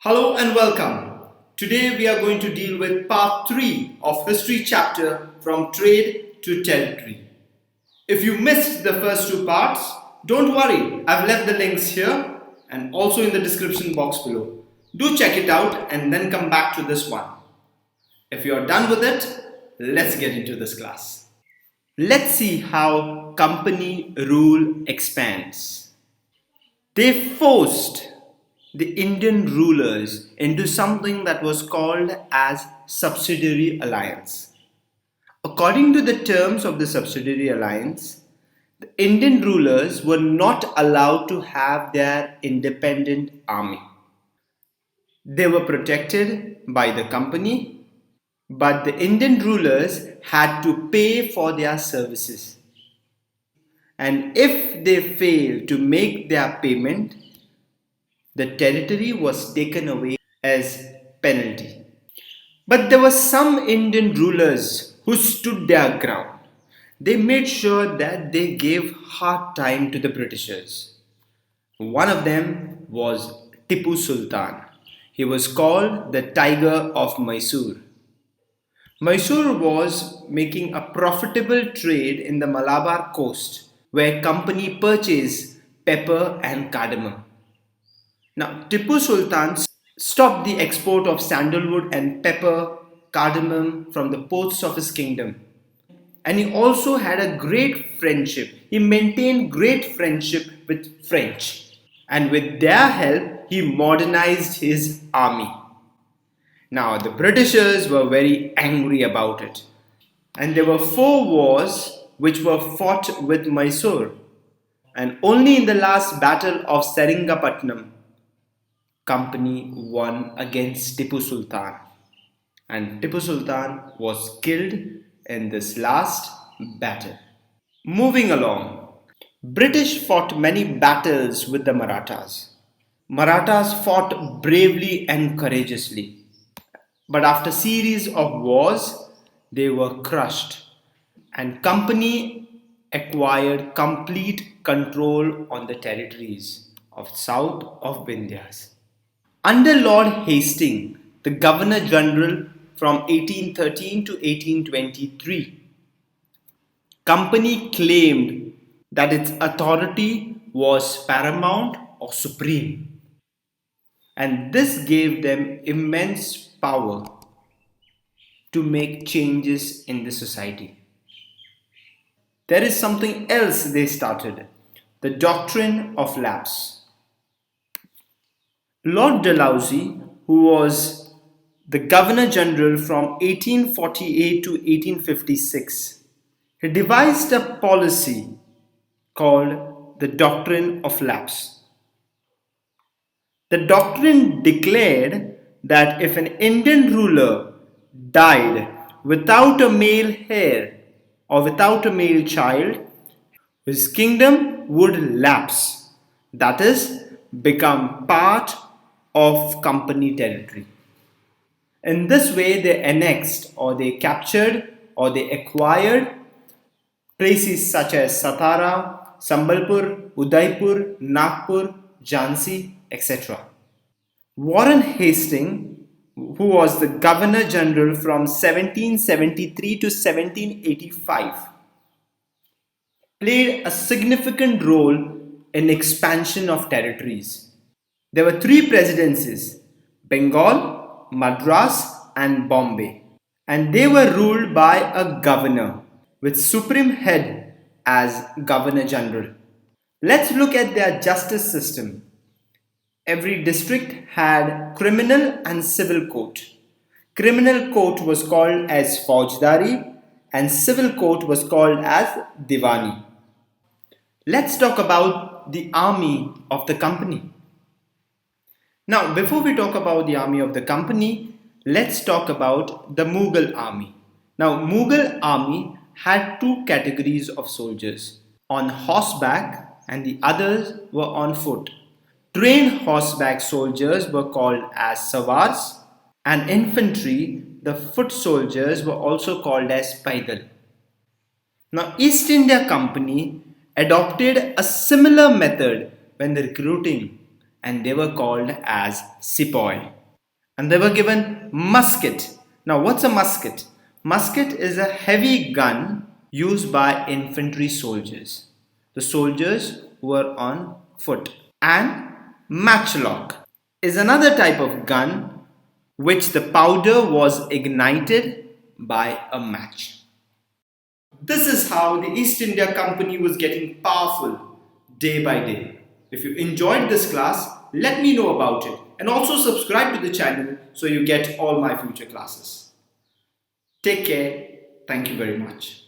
Hello and welcome. Today we are going to deal with part 3 of history chapter from trade to territory. If you missed the first two parts, don't worry, I've left the links here and also in the description box below. Do check it out and then come back to this one. If you are done with it, let's get into this class. Let's see how company rule expands. They forced the Indian rulers into something that was called as subsidiary alliance. According to the terms of the subsidiary alliance, the Indian rulers were not allowed to have their independent army. They were protected by the company, but the Indian rulers had to pay for their services. And if they failed to make their payment, the territory was taken away as penalty. But there were some Indian rulers who stood their ground. They made sure that they gave hard time to the Britishers. One of them was Tipu Sultan. He was called the Tiger of Mysore. Mysore was making a profitable trade in the Malabar coast where company purchased pepper and cardamom. Now, Tipu Sultan stopped the export of sandalwood and pepper, cardamom from the ports of his kingdom. And he also had a great friendship. He maintained great friendship with French. And with their help, he modernized his army. Now, the Britishers were very angry about it. And there were 4 wars which were fought with Mysore. And only in the last battle of Seringapatam, company won against Tipu Sultan, and Tipu Sultan was killed in this last battle. Moving along, British fought many battles with the Marathas. Marathas fought bravely and courageously, but after series of wars, they were crushed, and company acquired complete control on the territories of south of Vindhyas. Under Lord Hastings, the Governor General from 1813 to 1823, company claimed that its authority was paramount or supreme, and this gave them immense power to make changes in the society. There is something else they started, the doctrine of lapse. Lord Dalhousie, who was the Governor General from 1848 to 1856, he devised a policy called the Doctrine of Lapse. The doctrine declared that if an Indian ruler died without a male heir or without a male child, his kingdom would lapse, that is, become part of company territory. In this way, they annexed or they captured or they acquired places such as Satara, Sambalpur, Udaipur, Nagpur, Jhansi, etc. Warren Hastings, who was the Governor General from 1773 to 1785, played a significant role in expansion of territories. There were 3 presidencies, Bengal, Madras and Bombay, and they were ruled by a governor with supreme head as Governor General. Let's look at their justice system. Every district had criminal and civil court. Criminal court was called as Faujdari and civil court was called as Diwani. Let's talk about the army of the company. Now, before we talk about the army of the company, let's talk about the Mughal army. Now, Mughal army had 2 categories of soldiers, on horseback and the others were on foot. Trained horseback soldiers were called as Sawars, and infantry, the foot soldiers, were also called as Paidal. Now, East India Company adopted a similar method when recruiting. and they were called as sepoy. And they were given musket. Now, what's a musket? Musket is a heavy gun used by infantry soldiers, the soldiers who were on foot. And matchlock is another type of gun which the powder was ignited by a match. This is how the East India Company was getting powerful day by day. If you enjoyed this class, let me know about it and also subscribe to the channel so you get all my future classes. Take care. Thank you very much.